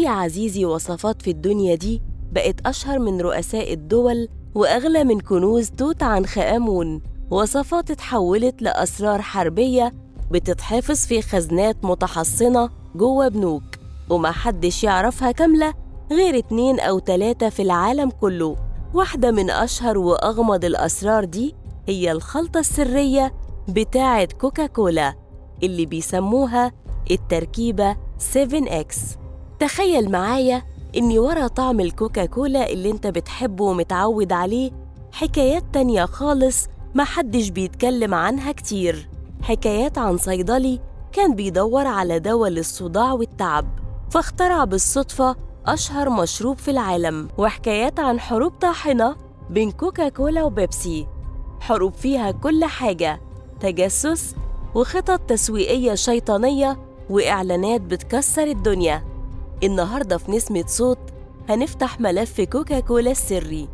في عزيزي وصفات في الدنيا دي بقت أشهر من رؤساء الدول وأغلى من كنوز توت عنخ آمون. وصفات اتحولت لأسرار حربية بتتحفظ في خزنات متحصنة جوه بنوك، ومحدش يعرفها كاملة غير 2 أو 3 في العالم كله. واحدة من أشهر وأغمض الأسرار دي هي الخلطة السرية بتاعة كوكاكولا اللي بيسموها التركيبة 7X. تخيل معايا إن ورا طعم الكوكاكولا اللي انت بتحبه ومتعود عليه حكايات تانية خالص محدش بيتكلم عنها كتير. حكايات عن صيدلي كان بيدور على دواء للصداع والتعب فاخترع بالصدفة أشهر مشروب في العالم، وحكايات عن حروب طاحنة بين كوكاكولا وبيبسي، حروب فيها كل حاجة، تجسس وخطط تسويقية شيطانية وإعلانات بتكسر الدنيا. النهاردة في نسمة صوت هنفتح ملف كوكاكولا السري